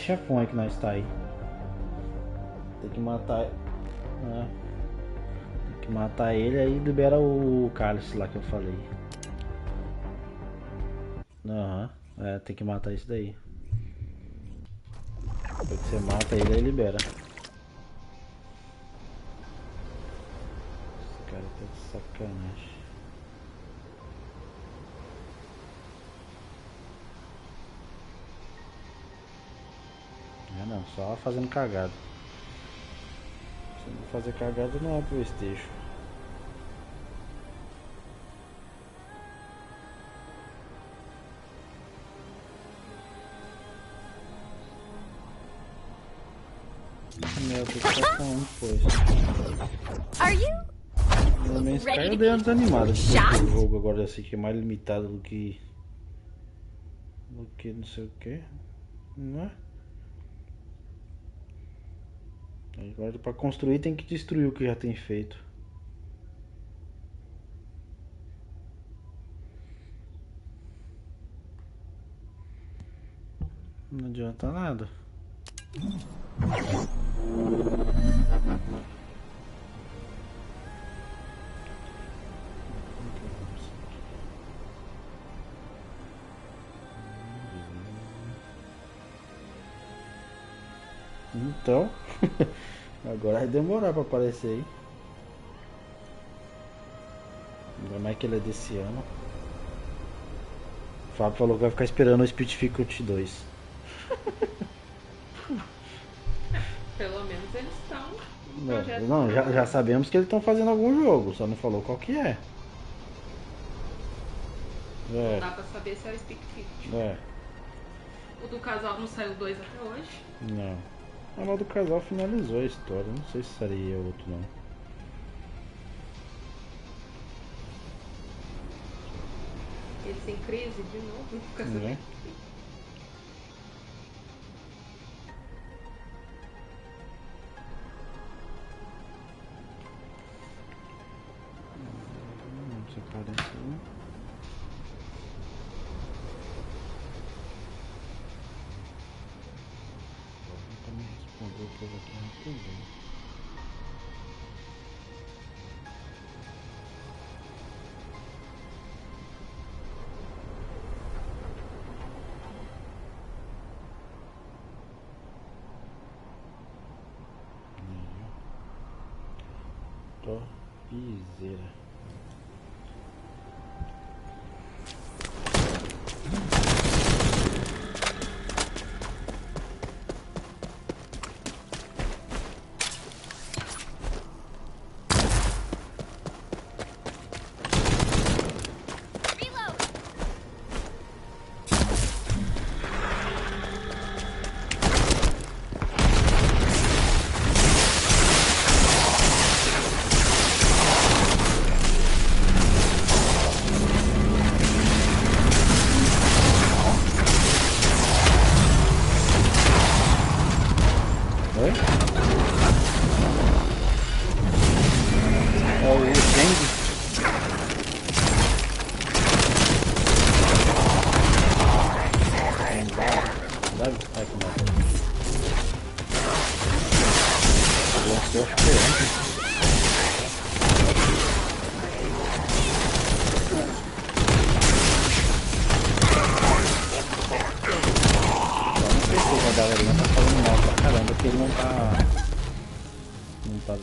chefão aí que nós tá aí. Tem que matar. Tem que matar ele aí libera o cálice lá que eu falei. Aham. É, tem que matar isso daí. Depois que você mata ele, aí libera. Esse cara tá de sacanagem. É não, só fazendo cagada. Se não fazer cagada não é pro estejo. Meu, tem que ficar com um depois. Pelo menos caiu deu uma desanimada de ter o jogo agora assim que é mais limitado do que não sei o que. Não é? Agora pra construir tem que destruir o que já tem feito. Não adianta nada. Então, agora vai demorar pra aparecer aí. Ainda mais que ele é desse ano. O Fábio falou que vai ficar esperando o Speed Difficulty 2. Pelo menos eles estão. Não, já sabemos que eles estão fazendo algum jogo, só não falou qual que é. Não dá pra saber se é o Speed Difficulty. É. O do casal não saiu 2 até hoje. Não. Mas o do casal finalizou a história, não sei se seria outro não. Eles em crise de novo, não fica sabendo. Você parece um. Vou me responder o povo aqui rapidinho. Piseira.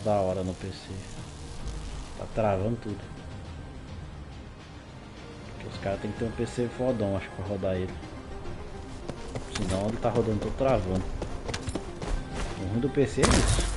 Da hora no PC. Tá travando tudo. Porque os caras tem que ter um PC fodão, acho, pra rodar ele. Senão ele tá rodando todo travando. O ruim do PC é isso.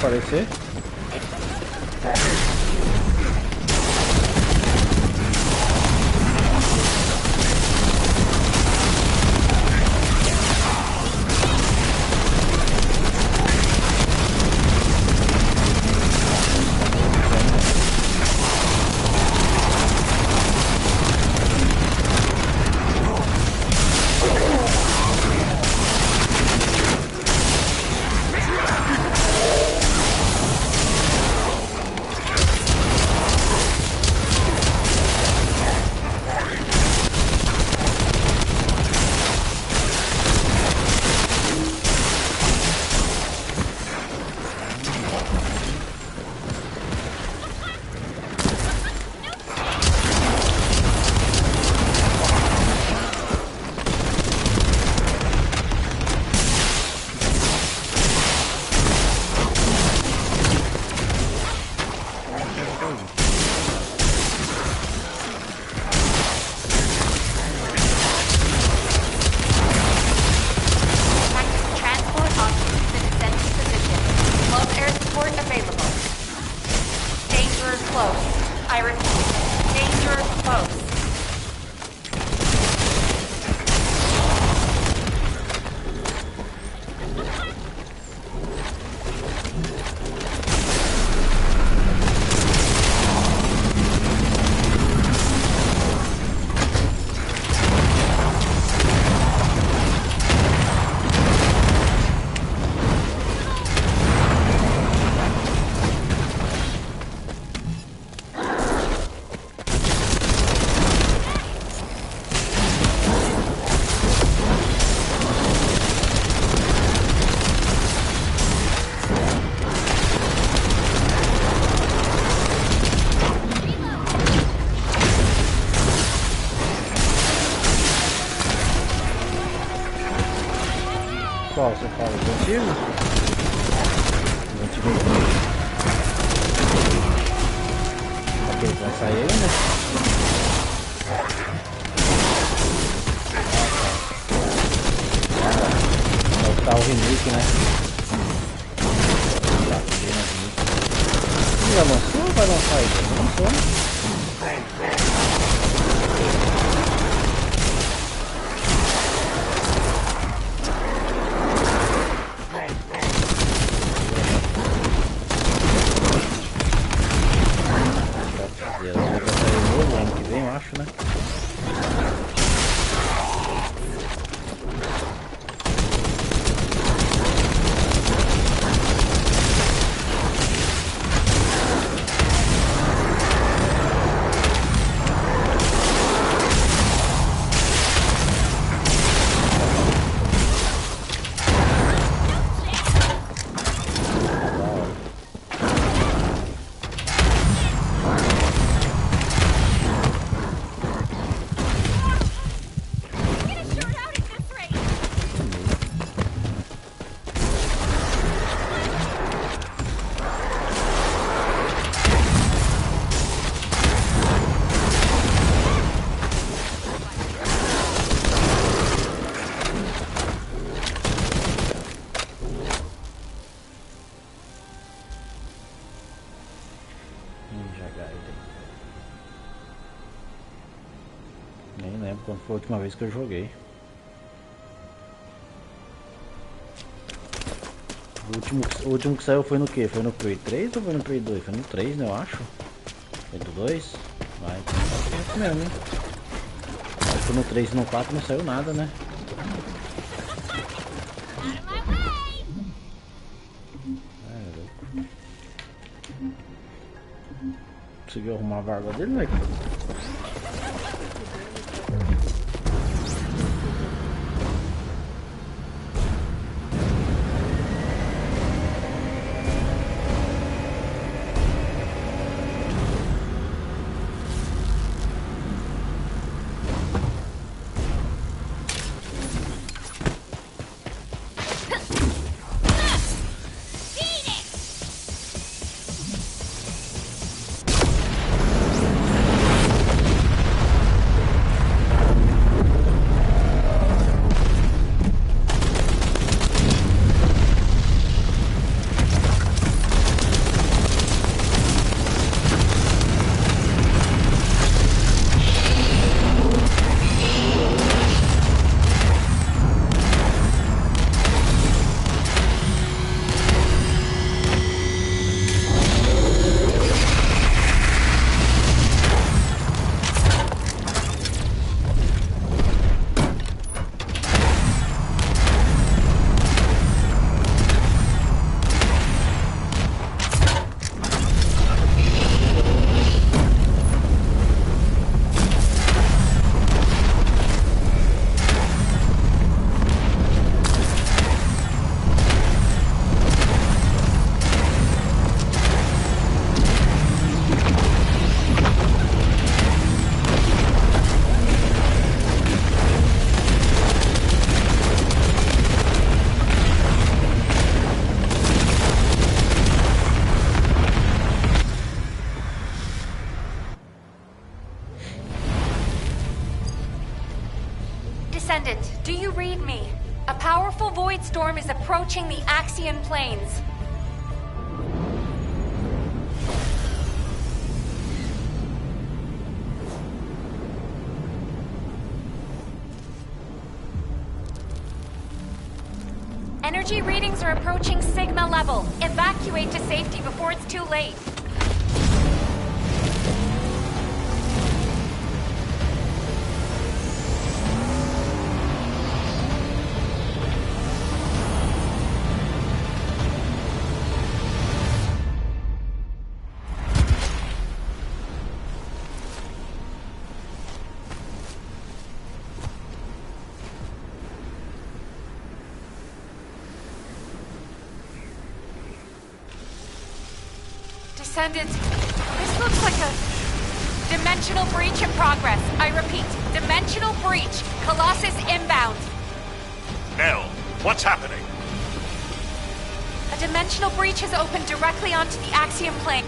aparecer. Qual você fala? O antigo? O antigo. Ok, vai sair aí, né? Vai ficar o remake, né? Já lançou ou vai lançar aí? Lançou, né? Nem lembro quando foi a última vez que eu joguei. O último que saiu foi no que? Foi no Play 3 ou foi no Play 2? Foi no 3, né, eu acho. Foi do 2? Vai, então é isso mesmo, hein? Acho que no 3 e no 4 não saiu nada, né? Conseguiu arrumar a barba dele, né? Descendant, do you read me? A powerful void storm is approaching the Axian plains. Energy readings are approaching Sigma level. Evacuate to safety before it's too late. Descendants, this looks like a dimensional breach in progress. I repeat, dimensional breach. Colossus inbound. Nell, what's happening? A dimensional breach has opened directly onto the Axiom plane.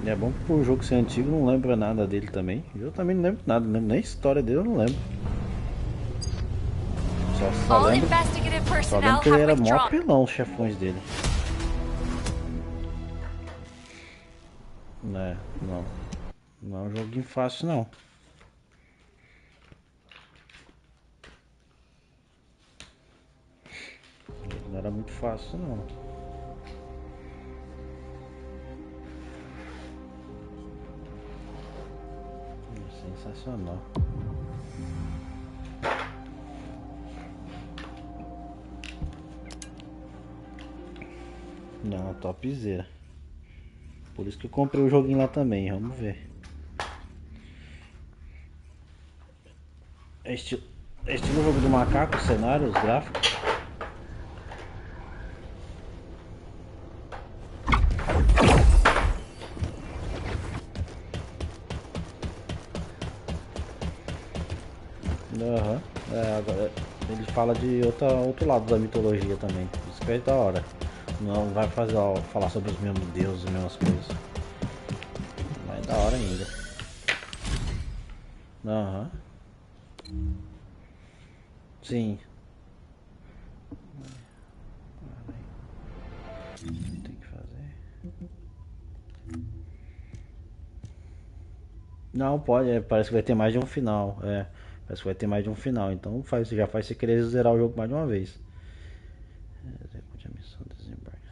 É bom que por jogo ser antigo não lembra nada dele também. Eu também não lembro nada, nem a história dele eu não lembro. Só lembro que ele era mó apelão, os chefões dele. Não é um joguinho fácil não. Não era muito fácil não. Sensacional. Não, topzera. Por isso que eu comprei o joguinho lá também, vamos ver. É estilo jogo do macaco, os cenários, os gráficos. Agora ele fala de outro lado da mitologia também. Isso que é da hora. Não vai falar sobre os mesmos deuses, as mesmas coisas. Mas é da hora ainda. Sim. Tem que fazer. Não, pode, parece que vai ter mais de um final. Parece que vai ter mais de um final. Então já faz você querer zerar o jogo mais de uma vez. Execute a missão, desembarque.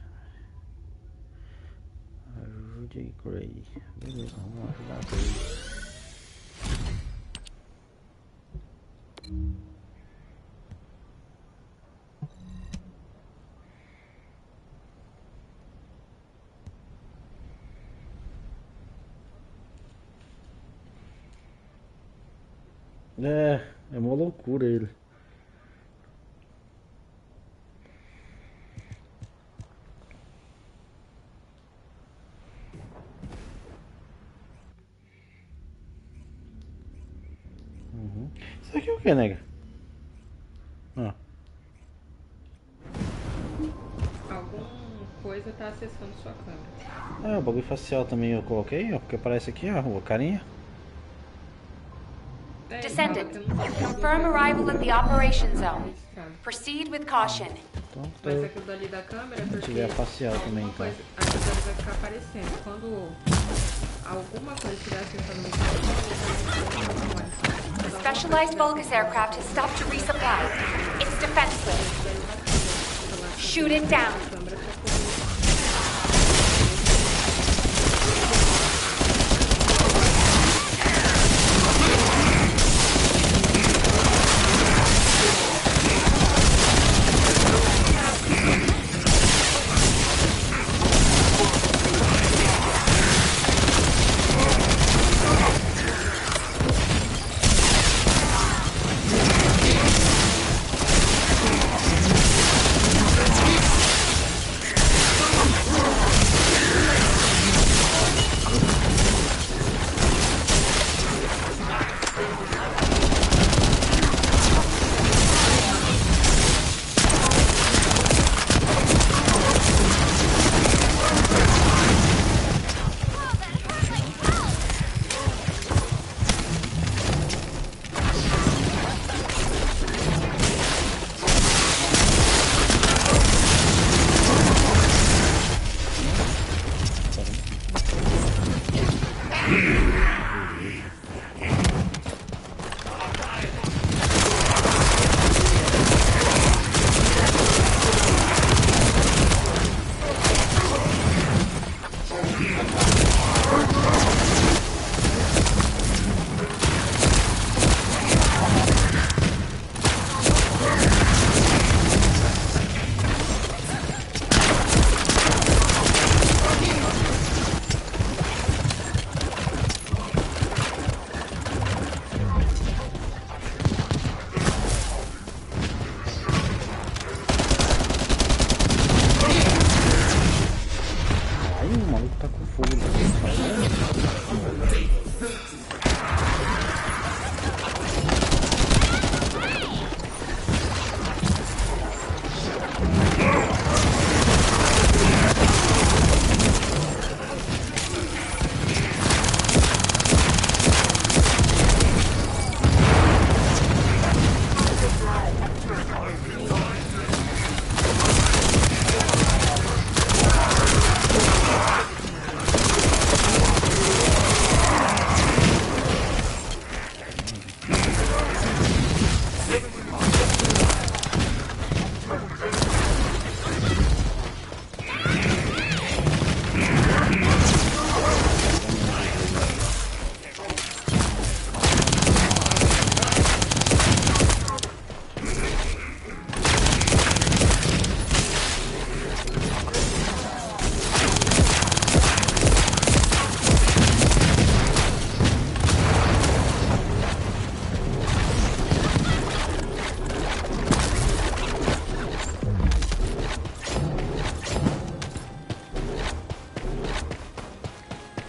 Ajude Gray. Beleza, vamos ajudar a Gray. É uma loucura ele. Isso aqui é o que, nega? Alguma coisa tá acessando sua câmera. O bagulho facial também eu coloquei, ó, porque aparece aqui, ó, a carinha. Descendant, confirm arrival at the operation zone. complicado. Proceed with caution. Então, Mas aquilo dali da câmera, a gente porque vê a facial também, alguma então. coisa, a câmera vai ficar aparecendo. Quando alguma coisa estiver acertando o microfone, Specialized Vulgus aircraft has stopped to resupply. It's defenseless. Shoot it down. a câmera tá correndo.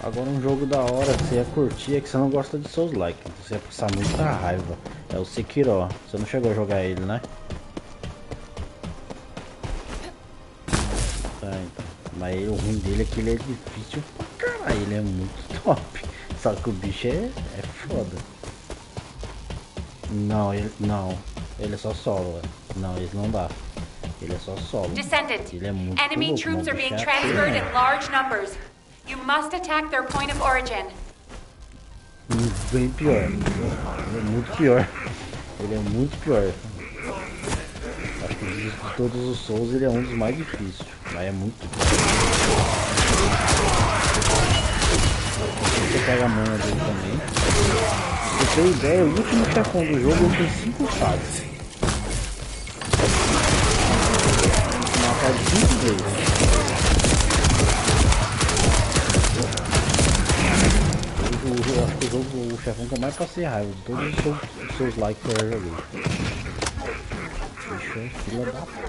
Agora um jogo da hora que você ia curtir é que você não gosta de Souls like, então você ia passar muita raiva. É o Sekiro. Você não chegou a jogar ele, né? Tá, então. Mas o ruim dele é que ele é difícil pra caralho, ele é muito top. Só que o bicho é foda. Não, ele é só solo, não, ele não dá. Ele é só solo. Descendant, Ele é muito enemy louco, troops mano, are being bicho é transferred apelão. in large numbers. You must attack their point of origin. Bem pior. Ele é muito pior. Ele é muito pior. Acho que de todos os Souls ele é um dos mais difíceis. Mas é muito pior. Você pega a manha dele também. Pra você ter ideia, o último chefão do jogo tem 5 fases. Tem que matar 5 vezes. Eu acho que o chefão que eu mais passei raiva de todos os seus likes que eu já joguei. Bicho é fila da puta.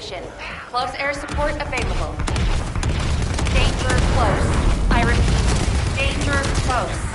position. Close air support available. Danger close. I repeat, danger close.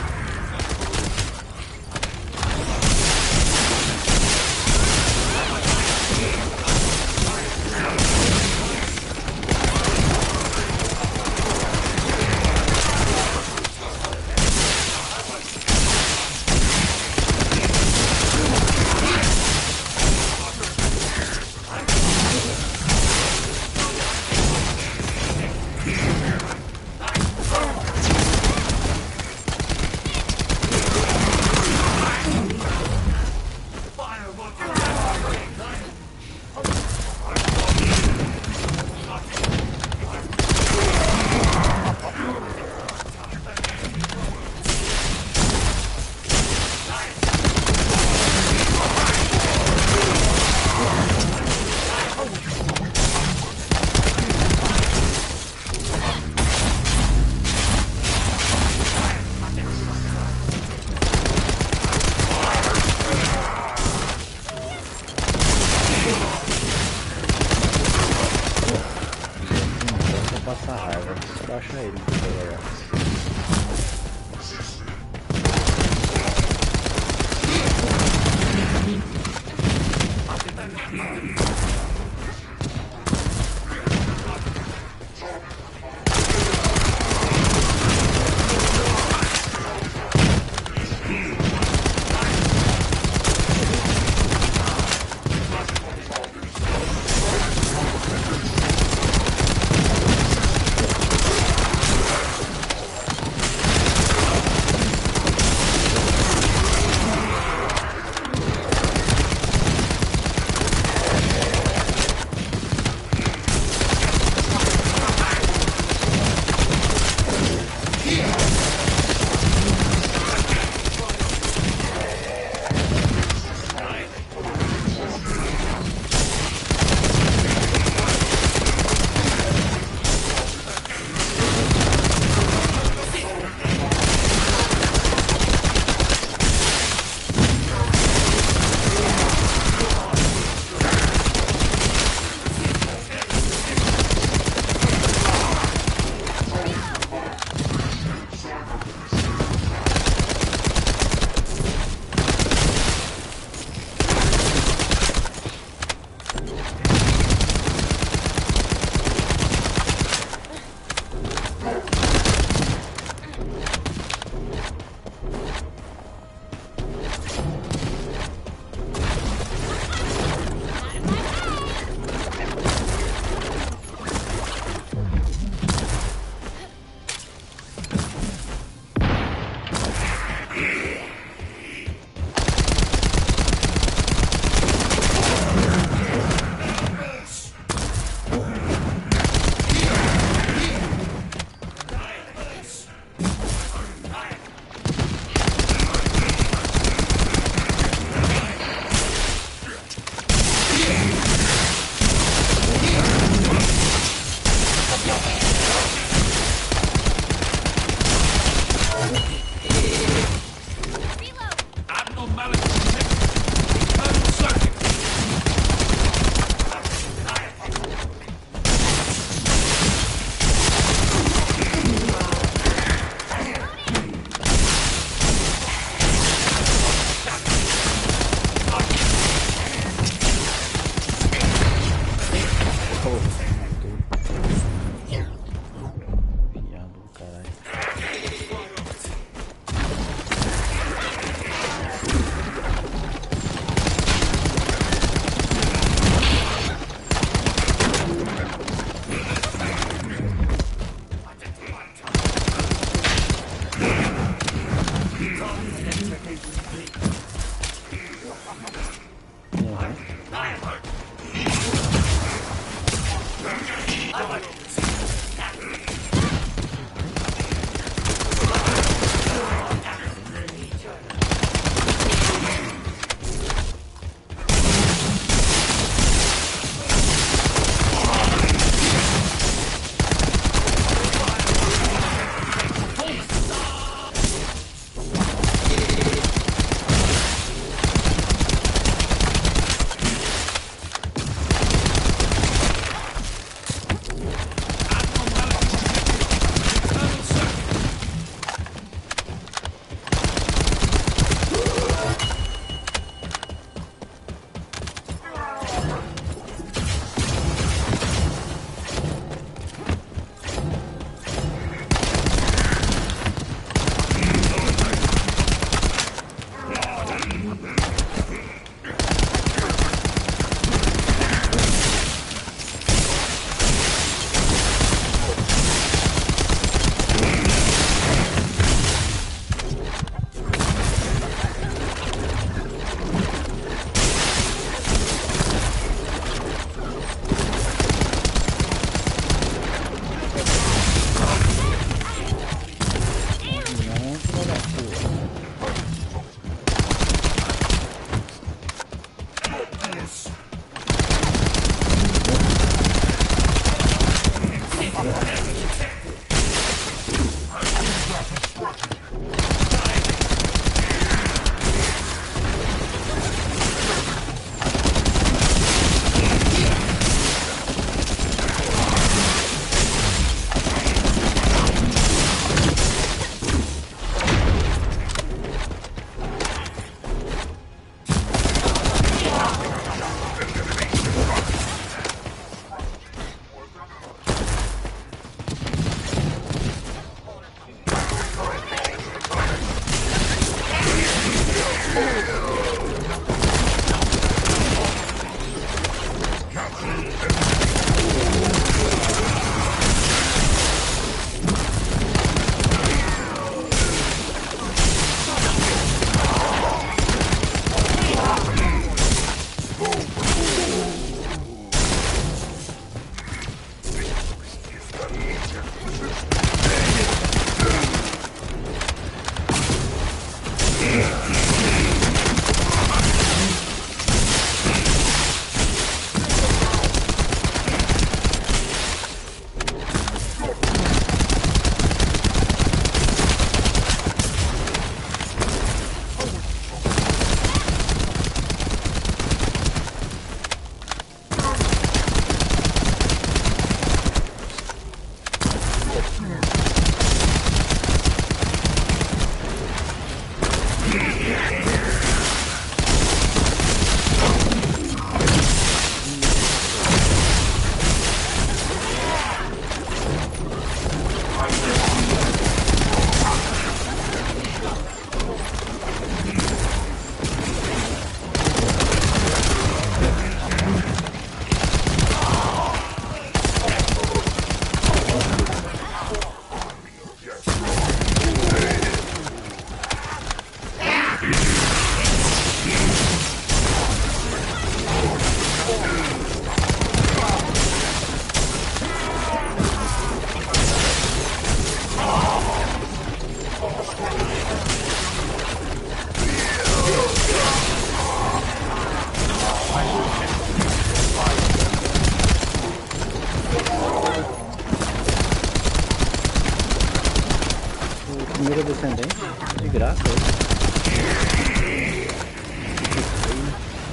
mira descendente, de graça.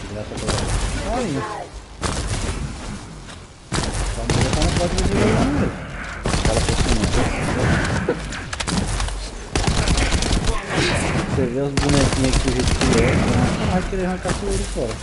De graça pra olha. Só mira não pode fazer não, velho. Fala por cima. Você vê os bonequinhos aqui do jeito que é, você nunca mais querer arrancar esse olho fora.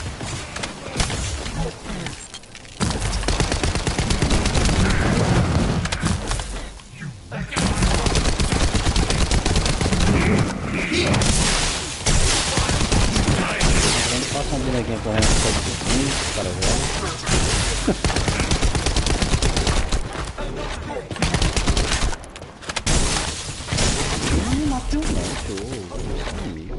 Passa um bonequinho correndo por causa do fim, cara velho. Não matei um monte, ô amigo.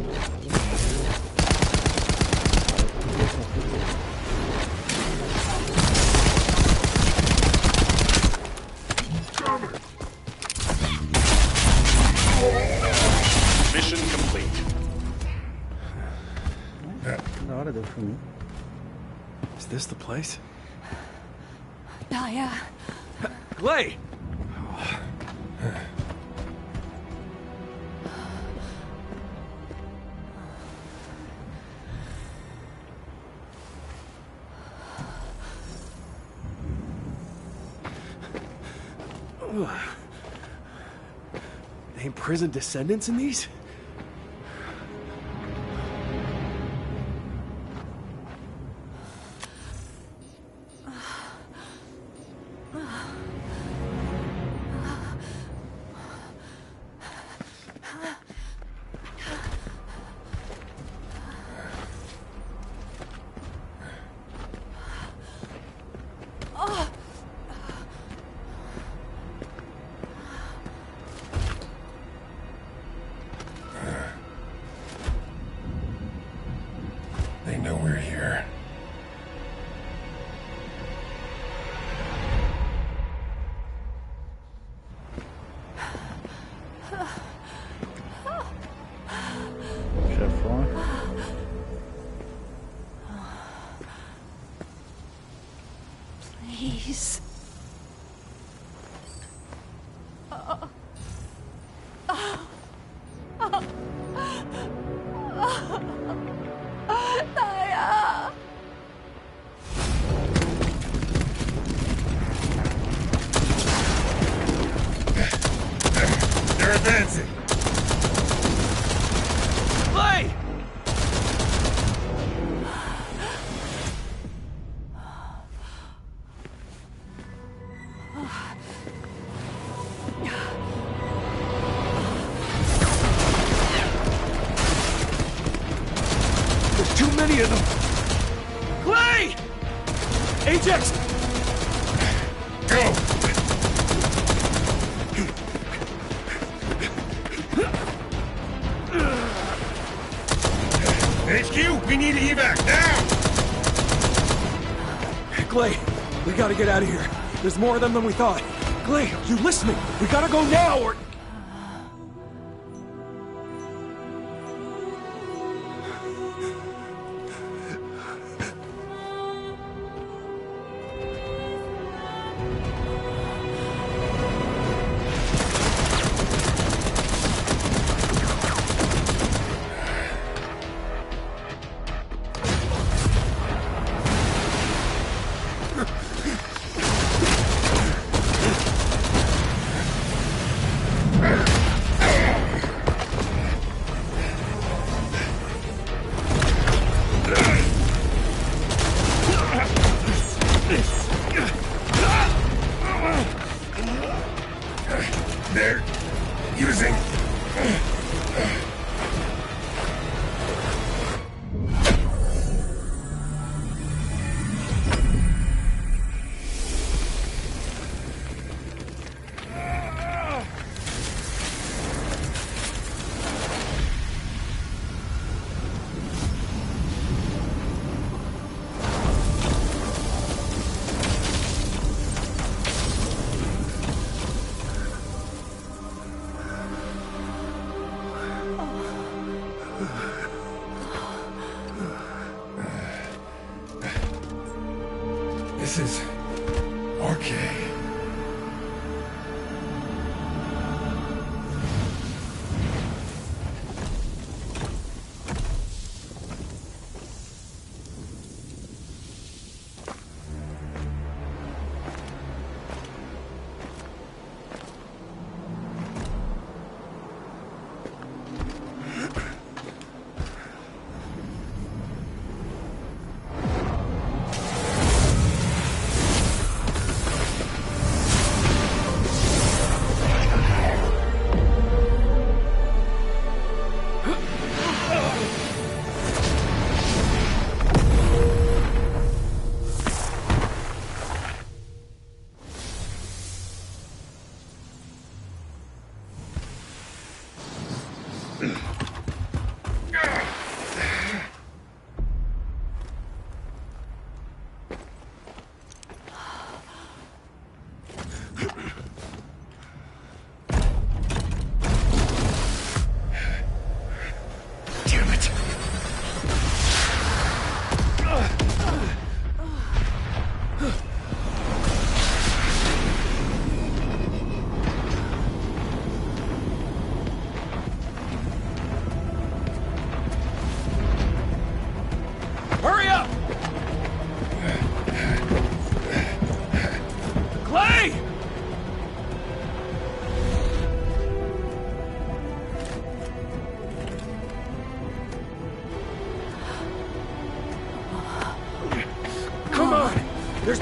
Mission complete. Da hora deu filme. Is this the place? Naya. Glay! Ain't prison descendants in these? They know we're here. Chefão. Please. Naya. They're advancing. Glay! There's too many of them! Glay! Ajax! Go! HQ, we need evac now! Glay, we gotta get out of here. There's more of them than we thought. Glay, you listening? We gotta go now or...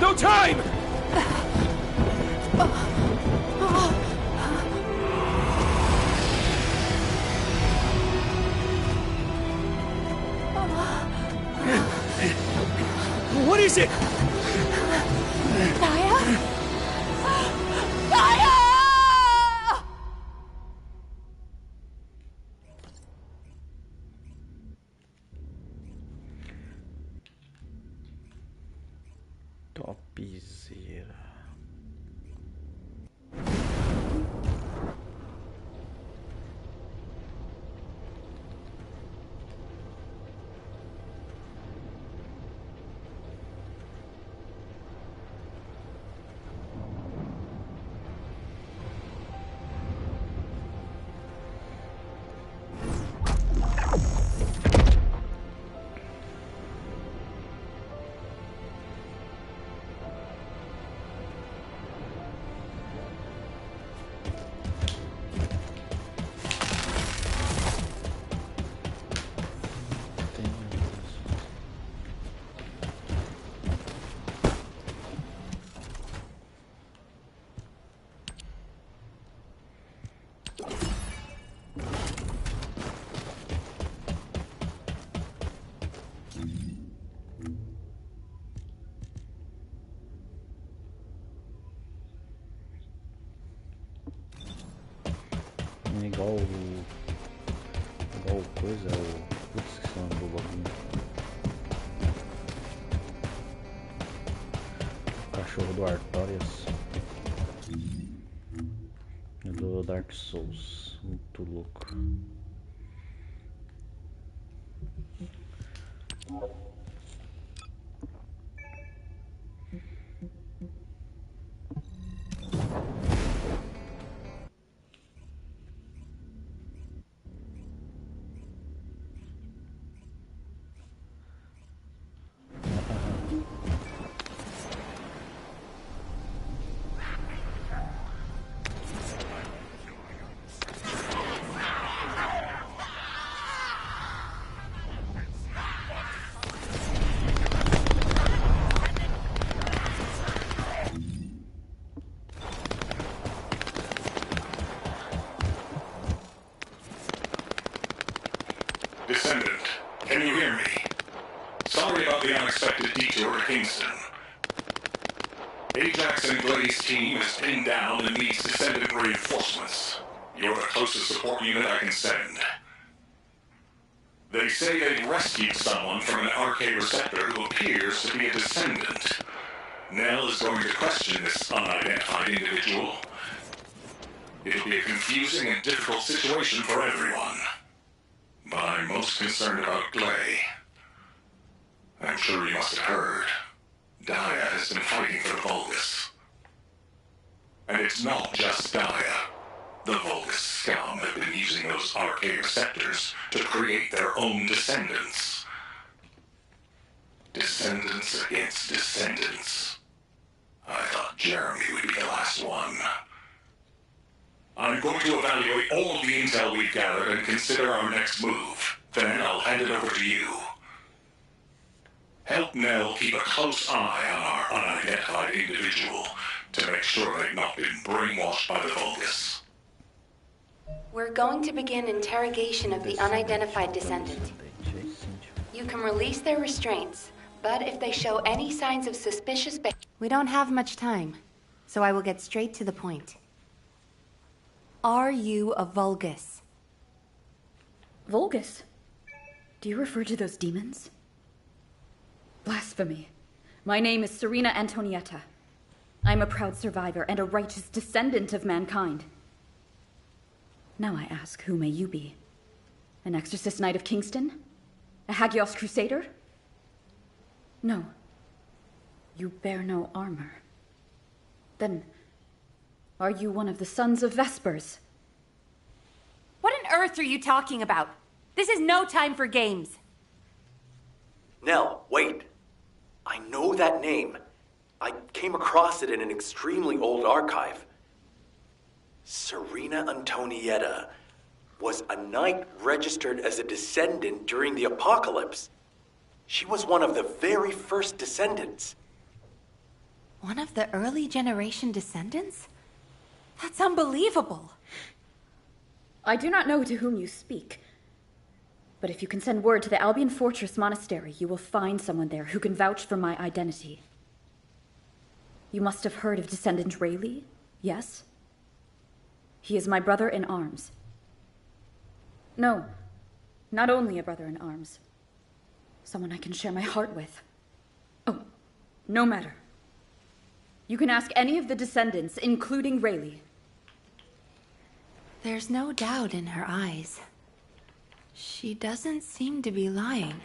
no time! What is it? Gaia? Gaia! Topzera. Igual coisa, putz, que são do bagulho. O cachorro do Artorias. Do Dark Souls. Muito louco. Descendant, can you hear me? Sorry about the unexpected detour to Kingston. Ajax and Glade's team is pinned down and needs Descendant reinforcements. You're the closest support unit I can send. They say they've rescued someone from an RK receptor who appears to be a Descendant. Nell is going to question this unidentified individual. It'll be a confusing and difficult situation for everyone. But I'm most concerned about Glay. I'm sure you must have heard. Daya has been fighting for the Vulgus. And it's not just Daya. The Vulgus scum have been using those RK receptors to create their own descendants. Descendants against descendants. I thought Jeremy would be the last one. I'm going to evaluate all of the intel we've gathered and consider our next move. Then I'll hand it over to you. Help Nell keep a close eye on our unidentified individual to make sure they've not been brainwashed by the Vulgus. We're going to begin interrogation of the unidentified descendant. You can release their restraints, but if they show any signs of suspicious behavior... We don't have much time, so I will get straight to the point. Are you a Vulgus? Vulgus? Do you refer to those demons? Blasphemy. My name is Serena Antonietta. I'm a proud survivor and a righteous descendant of mankind. Now I ask, who may you be? An exorcist knight of Kingston? A Hagios crusader? No. You bear no armor. Then, are you one of the sons of Vespers? What on earth are you talking about? This is no time for games. Nell, wait. I know that name. I came across it in an extremely old archive. Serena Antonietta was a knight registered as a descendant during the apocalypse. She was one of the very first descendants. One of the early generation descendants? That's unbelievable. I do not know to whom you speak. But if you can send word to the Albion Fortress Monastery, you will find someone there who can vouch for my identity. You must have heard of Descendant Rayleigh, yes? He is my brother in arms. No, not only a brother in arms. Someone I can share my heart with. Oh, no matter. You can ask any of the descendants, including Rayleigh. There's no doubt in her eyes. She doesn't seem to be lying.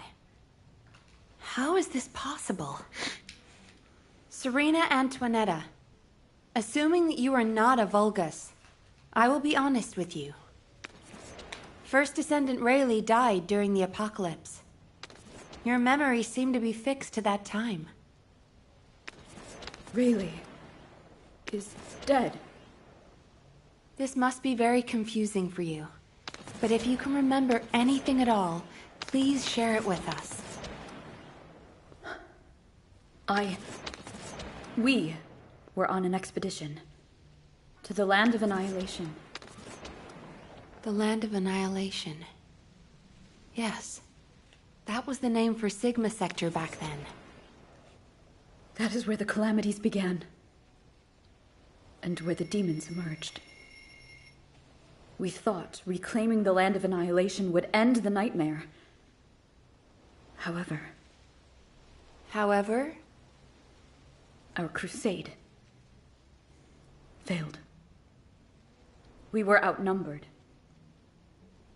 How is this possible? Serena Antoinetta, assuming that you are not a Vulgus, I will be honest with you. First Descendant Rayleigh died during the apocalypse. Your memories seem to be fixed to that time. Rayleigh is dead. This must be very confusing for you. But if you can remember anything at all, please share it with us. We were on an expedition to the Land of Annihilation. The Land of Annihilation. Yes. That was the name for Sigma Sector back then. That is where the calamities began. And where the demons emerged. We thought reclaiming the Land of Annihilation would end the nightmare. However, our crusade failed. We were outnumbered,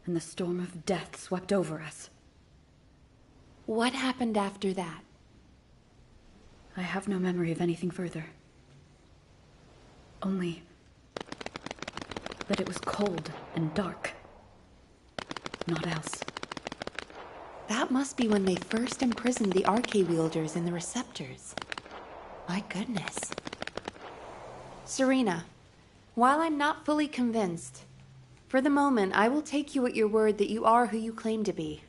and the storm of death swept over us. What happened after that? I have no memory of anything further. Only that it was cold and dark. Not else. That must be when they first imprisoned the Arche-wielders in the receptors. My goodness. Serena, while I'm not fully convinced, for the moment I will take you at your word that you are who you claim to be.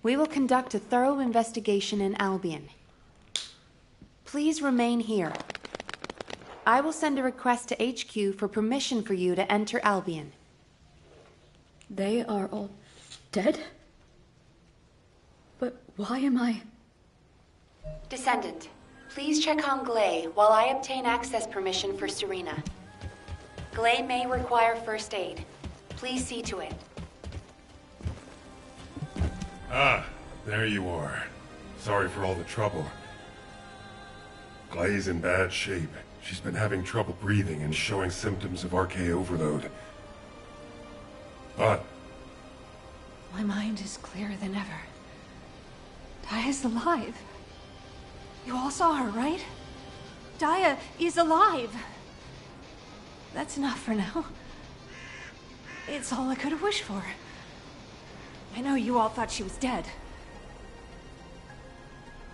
We will conduct a thorough investigation in Albion. Please remain here. I will send a request to HQ for permission for you to enter Albion. They are all dead? But why am I... Descendant, please check on Glay while I obtain access permission for Serena. Glay may require first aid. Please see to it. Ah, there you are. Sorry for all the trouble. Glay's in bad shape. She's been having trouble breathing and showing symptoms of Arche overload. But my mind is clearer than ever. Daya's alive. You all saw her, right? Daya is alive. That's enough for now. It's all I could have wished for. I know you all thought she was dead.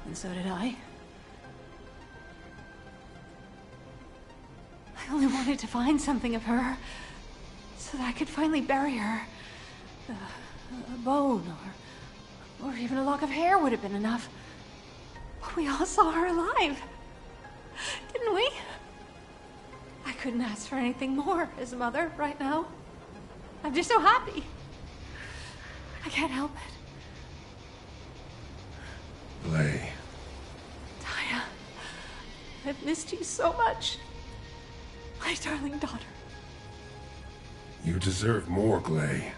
And so did I. I only wanted to find something of her, so that I could finally bury her. A bone, or even a lock of hair would have been enough. But we all saw her alive, didn't we? I couldn't ask for anything more as a mother right now. I'm just so happy. I can't help it. Glay. Daya, I've missed you so much. My darling daughter. You deserve more, Glay.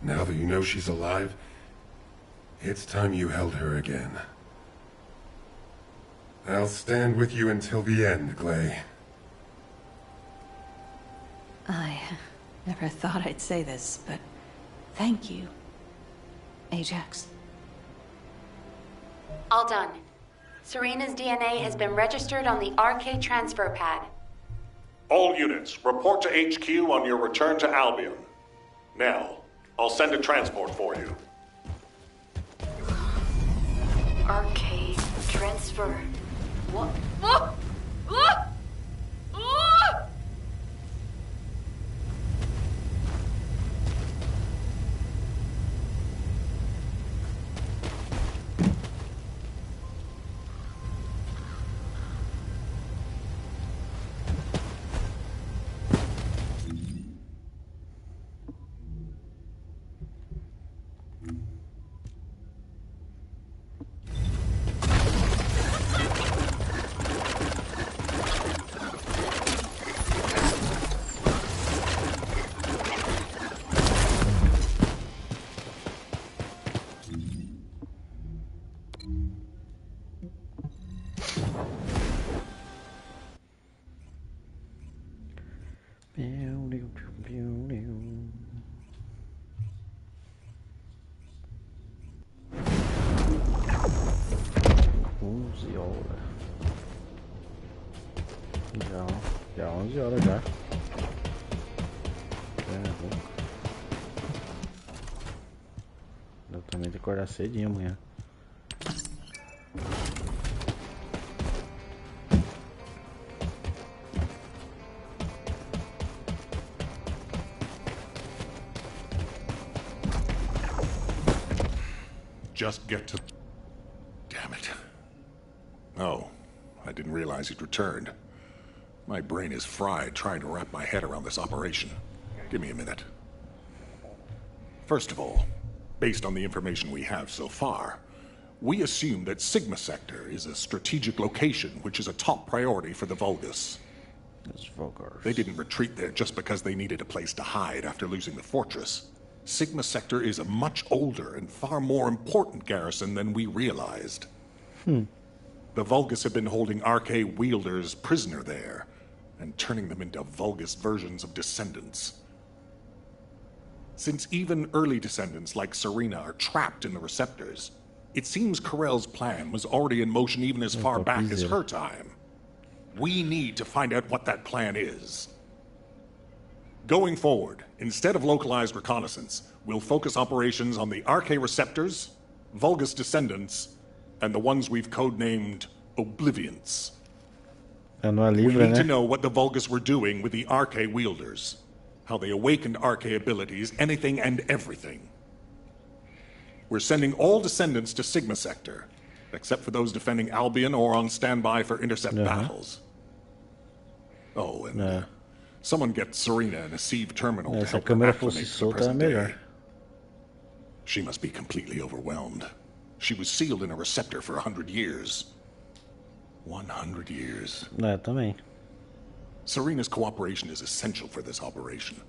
Now that you know she's alive, it's time you held her again. I'll stand with you until the end, Glay. I never thought I'd say this, but thank you, Ajax. All done. Serena's DNA has been registered on the Arche transfer pad. All units, report to HQ on your return to Albion. Now, I'll send a transport for you. Arche transfer. What? horas. Já 11 horas já. Eu também tenho que acordar cedinho amanhã. Just get to... Damn it. Oh, I didn't realize he'd returned. My brain is fried trying to wrap my head around this operation. Give me a minute. First of all, based on the information we have so far, we assume that Sigma Sector is a strategic location which is a top priority for the Vulgus. They didn't retreat there just because they needed a place to hide after losing the fortress. Sigma Sector is a much older and far more important garrison than we realized. The Vulgus have been holding RK wielders prisoner there, and turning them into Vulgus versions of descendants. Since even early descendants like Serena are trapped in the receptors, it seems Corell's plan was already in motion even as far back as her time. We need to find out what that plan is. Going forward, instead of localized reconnaissance, we'll focus operations on the RK receptors, Vulgus descendants, and the ones we've codenamed Oblivions. We need to know what the Vulgus were doing with the RK wielders, how they awakened RK abilities, anything and everything. We're sending all descendants to Sigma Sector, except for those defending Albion or on standby for intercept battles. Oh, and someone get Serena in a sieve terminal to help her acclimate to the present day. She must be completely overwhelmed. She was sealed in a receptor for 100 years. 100 years. Também. Serena's cooperation is essential for this operation.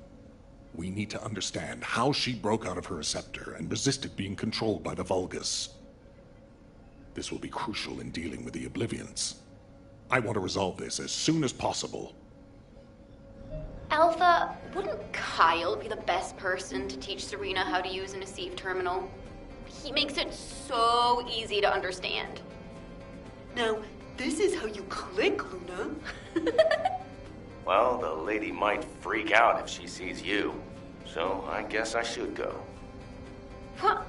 We need to understand how she broke out of her receptor and resisted being controlled by the Vulgus. This will be crucial in dealing with the Oblivions. I want to resolve this as soon as possible. Alpha, wouldn't Kyle be the best person to teach Serena how to use an Asive terminal? He makes it so easy to understand. Now, this is how you click, Luna. Well, the lady might freak out if she sees you. So I guess I should go. What?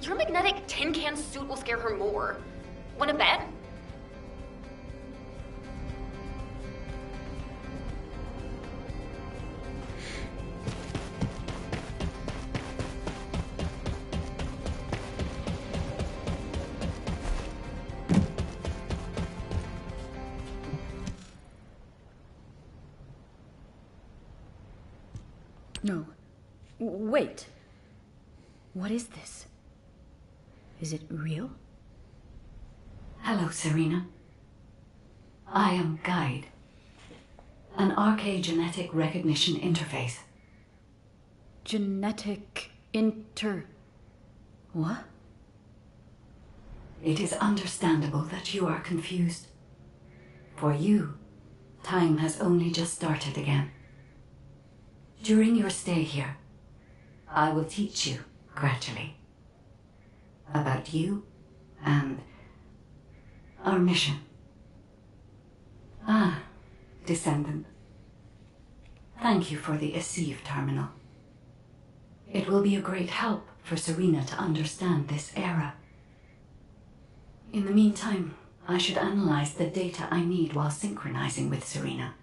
Your magnetic tin can suit will scare her more. Wanna bet? No. Wait. What is this? Is it real? Hello, Serena. I am Guide, an RK genetic recognition interface. What? It is understandable that you are confused. For you, time has only just started again. During your stay here, I will teach you, gradually, about you and our mission. Ah, Descendant. Thank you for the Asive terminal. It will be a great help for Serena to understand this era. In the meantime, I should analyze the data I need while synchronizing with Serena.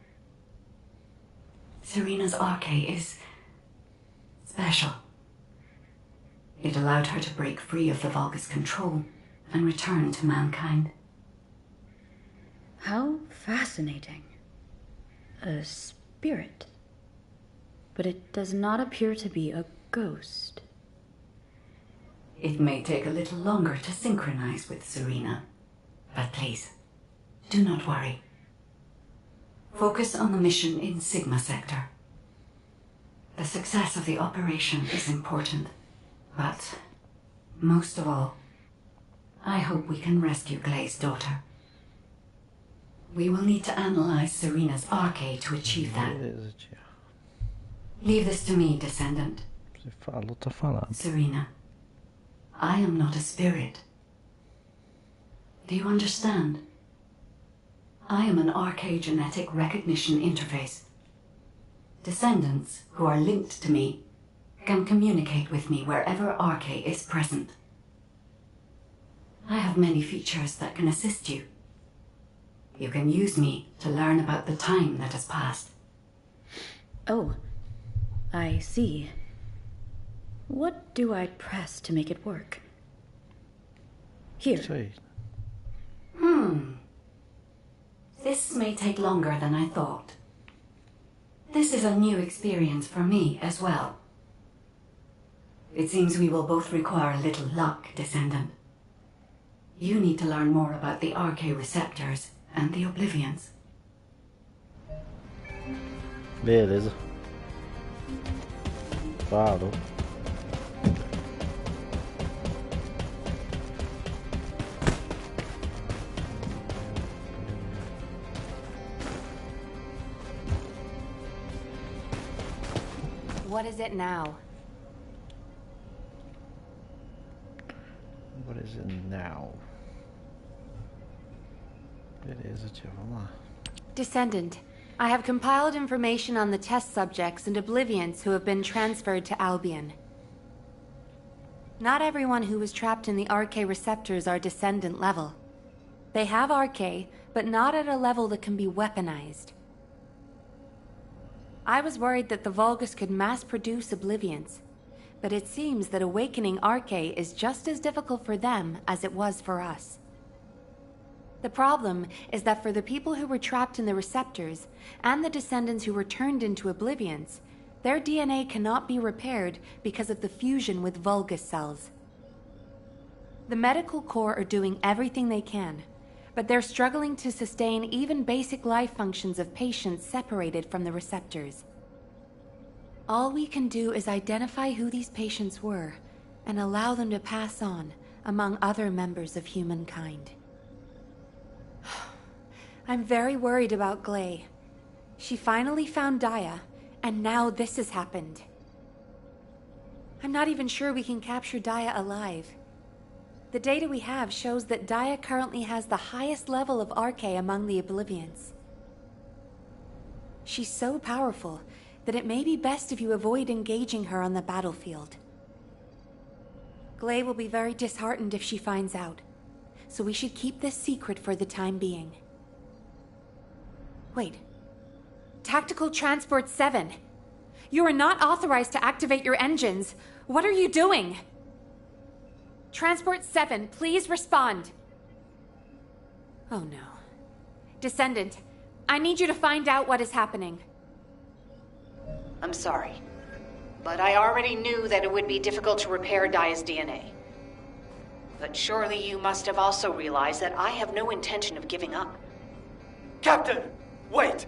Serena's RK is special. It allowed her to break free of the Vulgus control and return to mankind. How fascinating. A spirit. But it does not appear to be a ghost. It may take a little longer to synchronize with Serena, but please, do not worry. Focus on the mission in Sigma Sector. The success of the operation is important, but most of all, I hope we can rescue Glay's daughter. We will need to analyze Serena's arcade to achieve that. Beleza, tia. Leave this to me, Descendant. Você falou, tá falando. Serena, I am not a spirit. Do you understand? I am an archaeogenetic recognition interface. Descendants who are linked to me can communicate with me wherever Arche is present. I have many features that can assist you. You can use me to learn about the time that has passed. Oh, I see. What do I press to make it work? Here. This may take longer than I thought. This is a new experience for me as well. It seems we will both require a little luck, Descendant. You need to learn more about the Arche receptors and the Oblivions. Beleza. Falou. What is it now? What is it now? Beleza, tia, vamos lá. Descendant, I have compiled information on the test subjects and Oblivions who have been transferred to Albion. Not everyone who was trapped in the Arche receptors are Descendant level. They have Arche, but not at a level that can be weaponized. I was worried that the Vulgus could mass-produce Oblivions, but it seems that awakening Arche is just as difficult for them as it was for us. The problem is that for the people who were trapped in the receptors, and the Descendants who were turned into Oblivions, their DNA cannot be repaired because of the fusion with Vulgus cells. The medical corps are doing everything they can, but they're struggling to sustain even basic life functions of patients separated from the receptors. All we can do is identify who these patients were, and allow them to pass on among other members of humankind. I'm very worried about Gley. She finally found Daya, and now this has happened. I'm not even sure we can capture Daya alive. The data we have shows that Daya currently has the highest level of Arche among the Oblivions. She's so powerful that it may be best if you avoid engaging her on the battlefield. Gley will be very disheartened if she finds out, so we should keep this secret for the time being. Wait. Tactical Transport 7. You are not authorized to activate your engines. What are you doing? Transport 7, please respond. Oh no. Descendant, I need you to find out what is happening. I'm sorry, but I already knew that it would be difficult to repair Daya's DNA. But surely you must have also realized that I have no intention of giving up. Captain! Wait!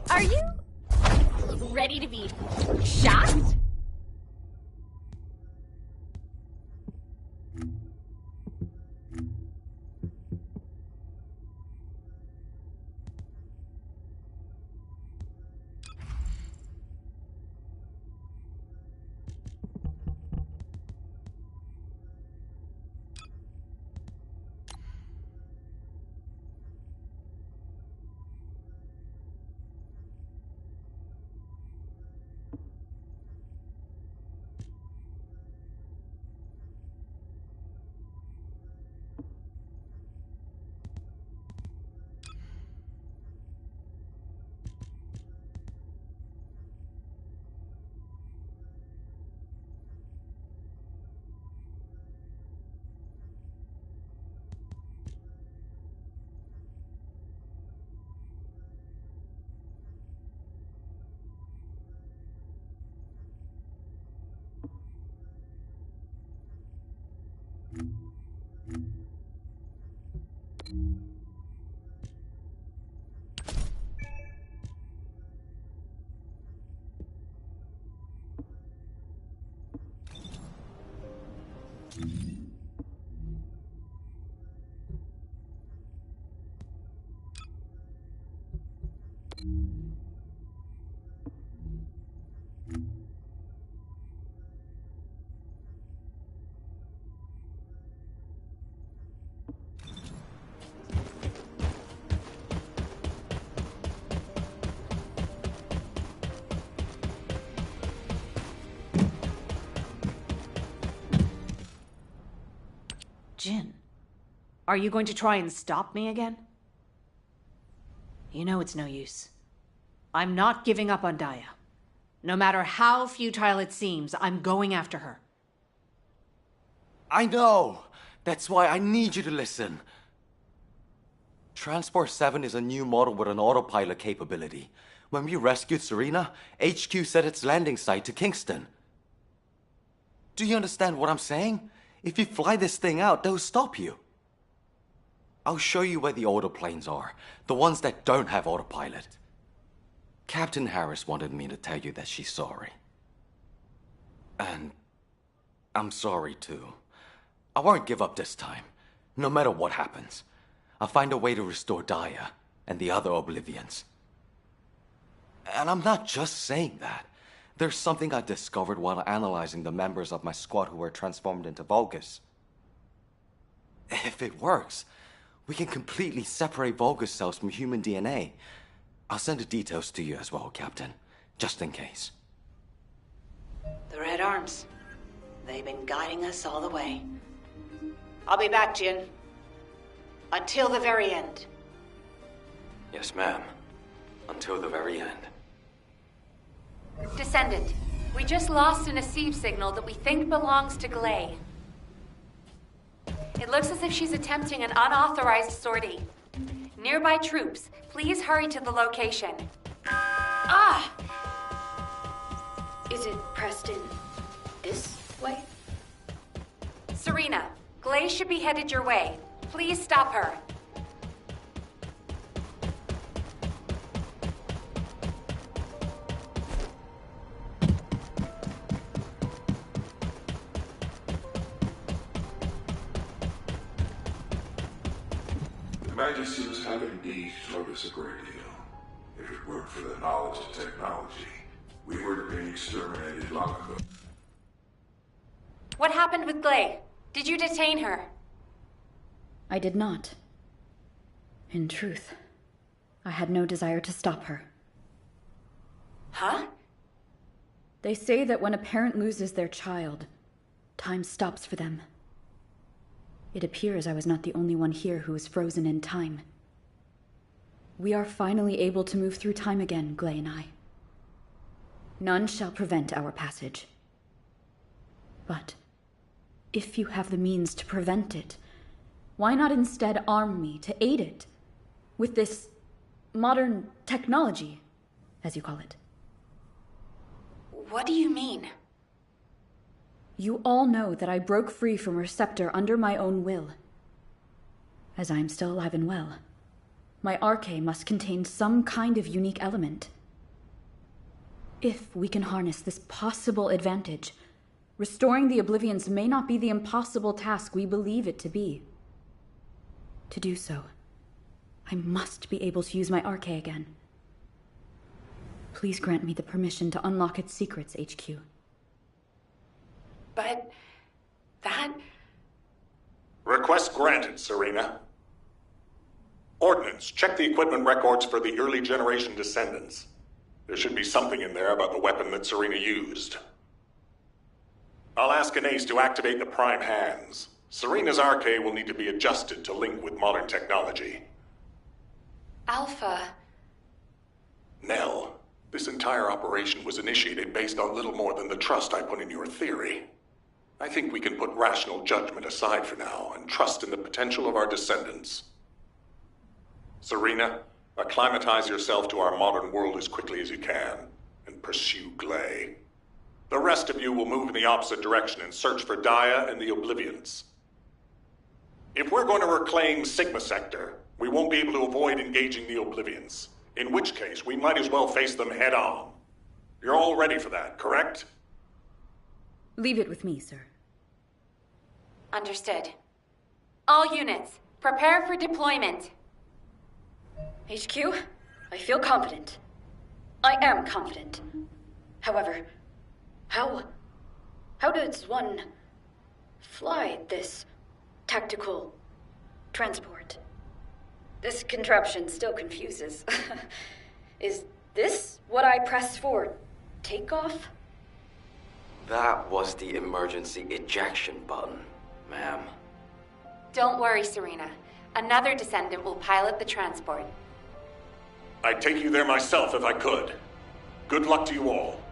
Are you ready to be shocked? Jin, are you going to try and stop me again? You know it's no use. I'm not giving up on Daya. No matter how futile it seems, I'm going after her. I know! That's why I need you to listen. Transport 7 is a new model with an autopilot capability. When we rescued Serena, HQ set its landing site to Kingston. Do you understand what I'm saying? If you fly this thing out, they'll stop you. I'll show you where the autoplanes are, the ones that don't have autopilot. Captain Harris wanted me to tell you that she's sorry. And I'm sorry too. I won't give up this time, no matter what happens. I'll find a way to restore Daya and the other Oblivions. And I'm not just saying that. There's something I discovered while analyzing the members of my squad who were transformed into Vulgus. If it works, we can completely separate Vulgus cells from human DNA. I'll send the details to you as well, Captain, just in case. The Red Arms. They've been guiding us all the way. I'll be back, Jin. Until the very end. Yes, ma'am. Until the very end. Descendant, we just lost an Asive signal that we think belongs to Glay. It looks as if she's attempting an unauthorized sortie. Nearby troops, please hurry to the location. Ah! Is it pressed in this way? Serena, Glay should be headed your way. Please stop her. Majesties have indeed taught us a great deal. If it weren't for the knowledge of technology, we would have been exterminated long ago. What happened with Glay? Did you detain her? I did not. In truth, I had no desire to stop her. Huh? They say that when a parent loses their child, time stops for them. It appears I was not the only one here who was frozen in time. We are finally able to move through time again, Glay and I. None shall prevent our passage. But if you have the means to prevent it, why not instead arm me to aid it with this modern technology, as you call it? What do you mean? You all know that I broke free from Receptor under my own will. As I am still alive and well, my arche must contain some kind of unique element. If we can harness this possible advantage, restoring the Oblivions may not be the impossible task we believe it to be. To do so, I must be able to use my arche again. Please grant me the permission to unlock its secrets, HQ. But that... Request granted, Serena. Ordnance, check the equipment records for the early generation descendants. There should be something in there about the weapon that Serena used. I'll ask Anais to activate the prime hands. Serena's arche will need to be adjusted to link with modern technology. Alpha... Nell, this entire operation was initiated based on little more than the trust I put in your theory. I think we can put rational judgment aside for now and trust in the potential of our descendants. Serena, acclimatize yourself to our modern world as quickly as you can, and pursue Glay. The rest of you will move in the opposite direction and search for Daya and the Oblivions. If we're going to reclaim Sigma Sector, we won't be able to avoid engaging the Oblivions, in which case we might as well face them head on. You're all ready for that, correct? Leave it with me, sir. Understood. All units, prepare for deployment. HQ, I feel confident. I am confident. However, how does one fly this tactical transport? This contraption still confuses. Is this what I press for takeoff? That was the emergency ejection button, ma'am. Don't worry, Serena. Another descendant will pilot the transport. I'd take you there myself if I could. Good luck to you all.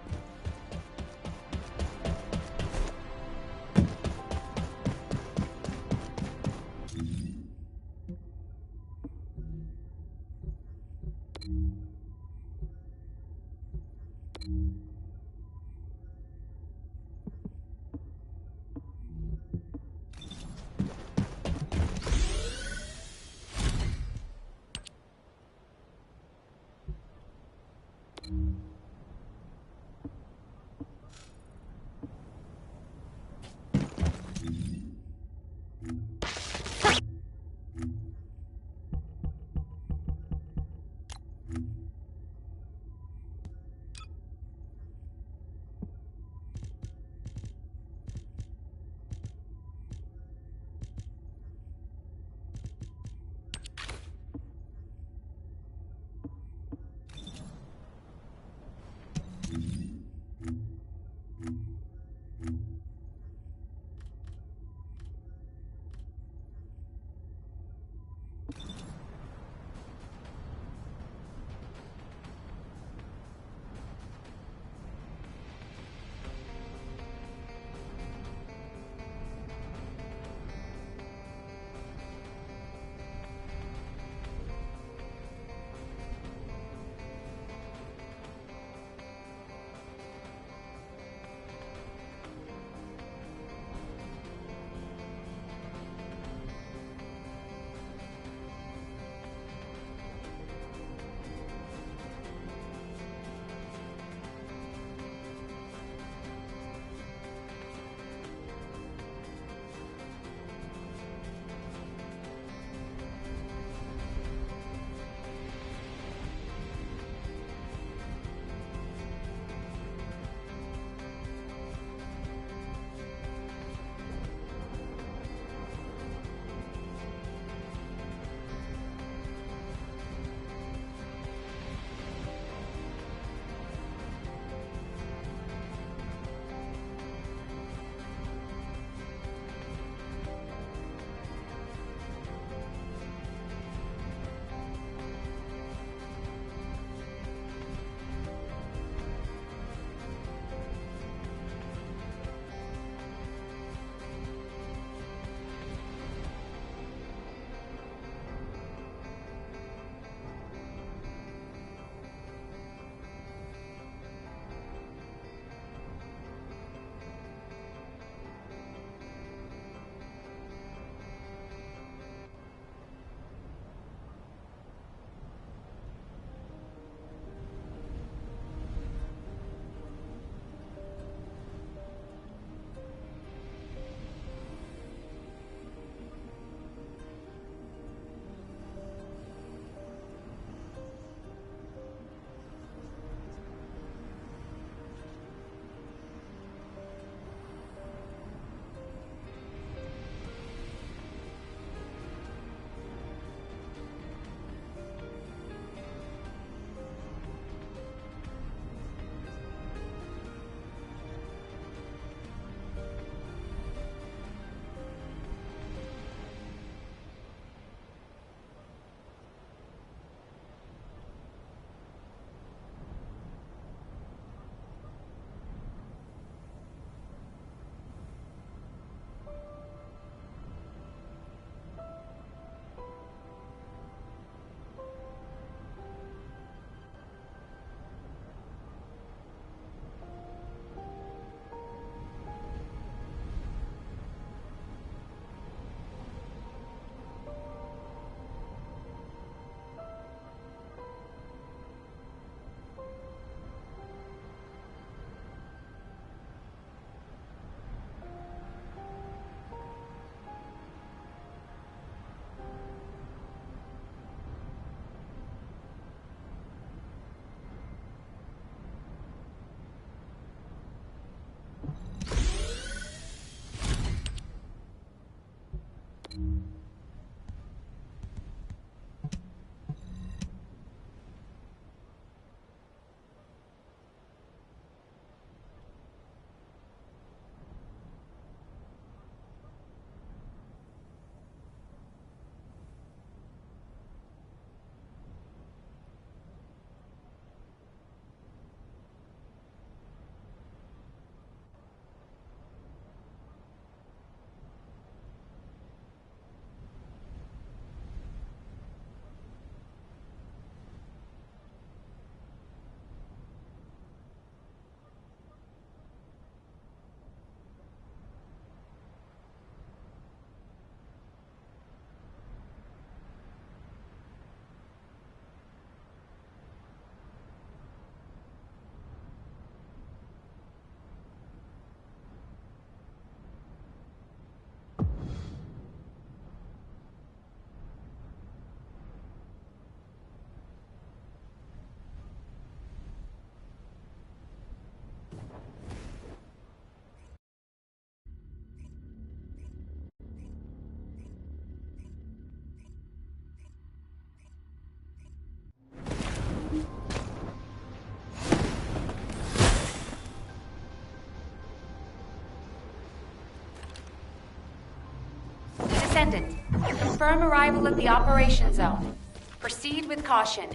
Descendant, confirm arrival at the operation zone. Proceed with caution.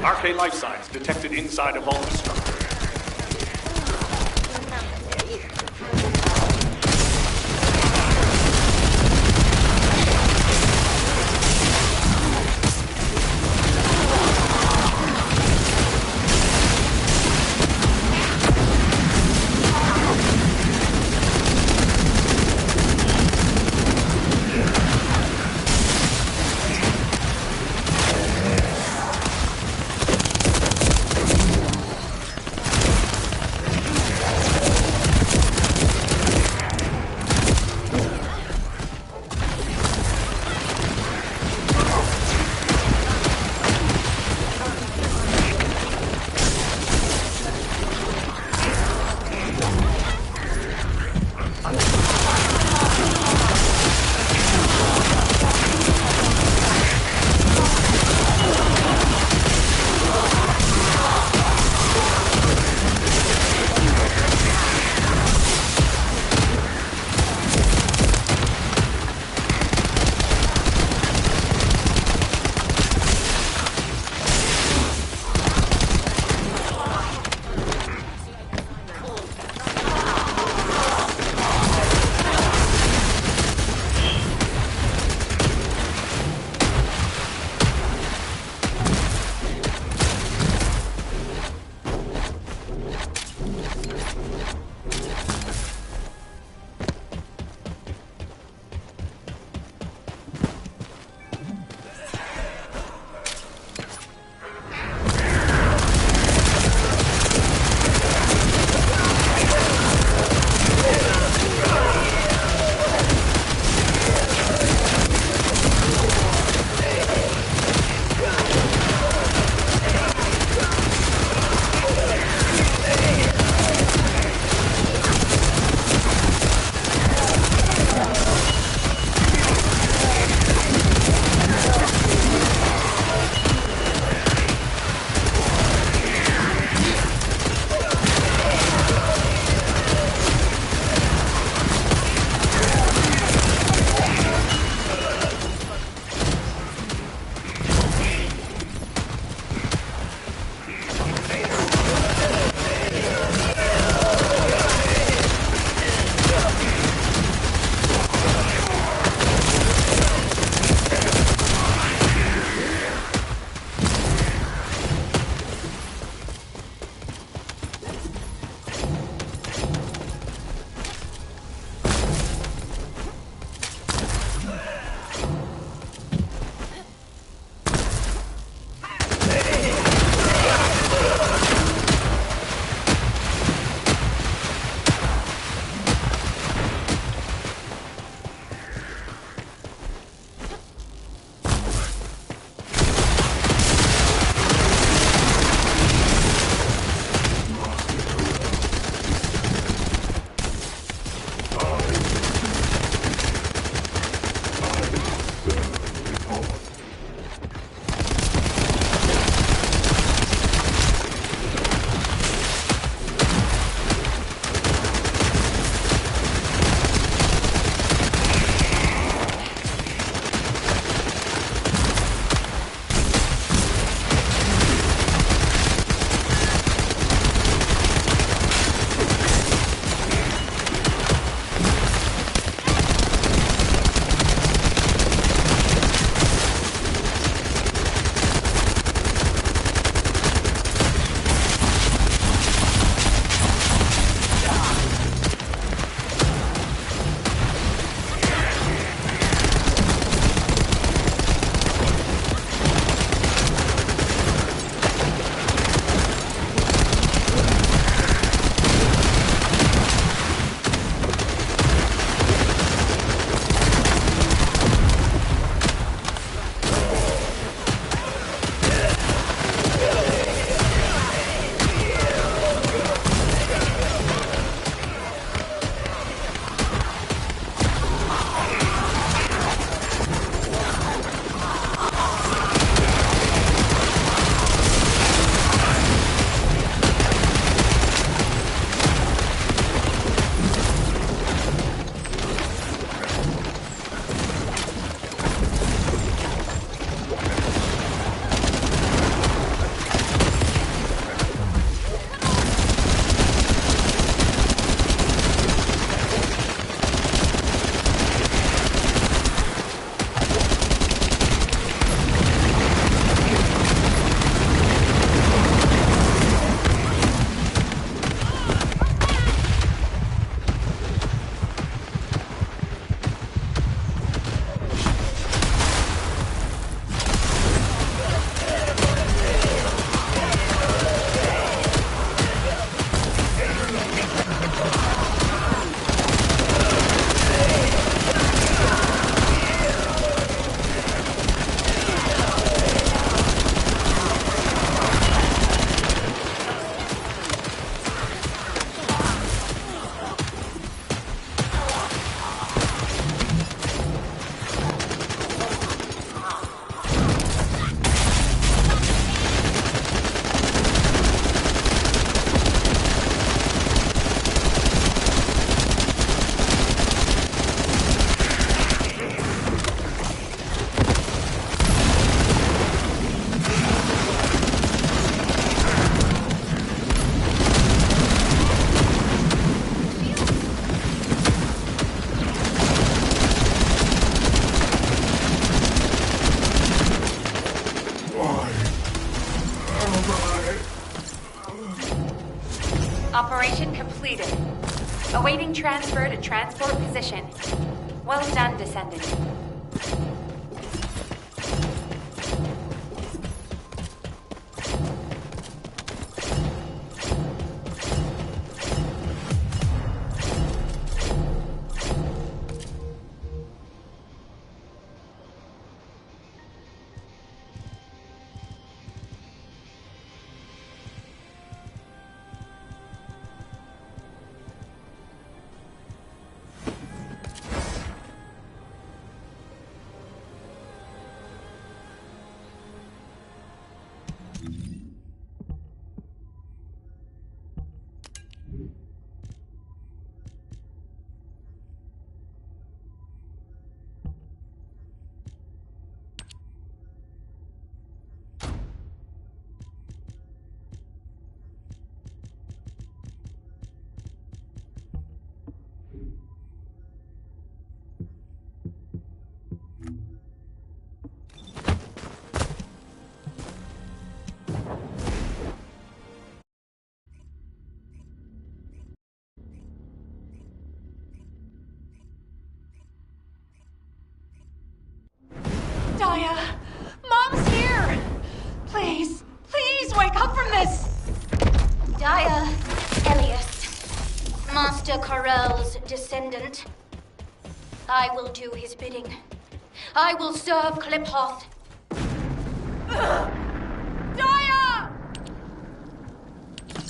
RK life signs detected inside a vault structure. Awaiting transfer to transport position. Well done, Descendant. Daya! Mom's here! Please, please wake up from this! Daya, Elias, Master Corell's descendant. I will do his bidding. I will serve Kliphoth. Daya!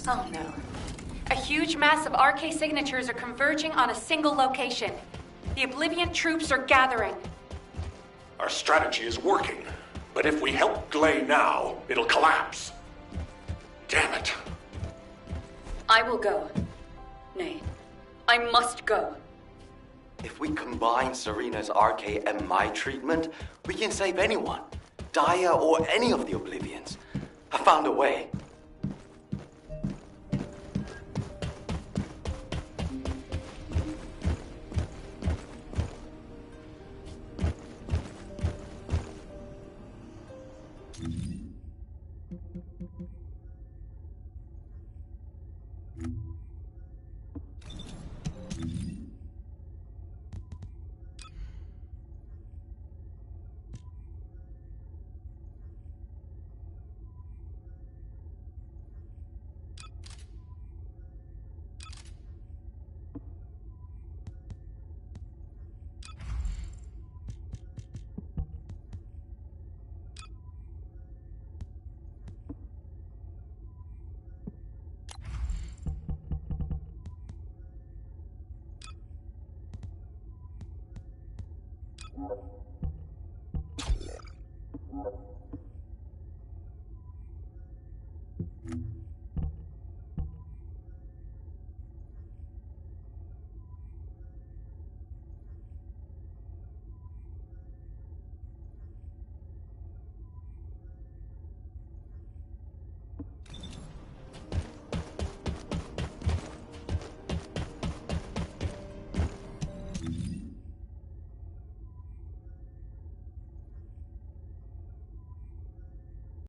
Oh no. A huge mass of RK signatures are converging on a single location. The Oblivion troops are gathering. Our strategy is working, but if we help Gley now, it'll collapse. Damn it. I will go. Nay, I must go. If we combine Serena's RK and my treatment, we can save anyone. Daya or any of the Oblivions. I found a way.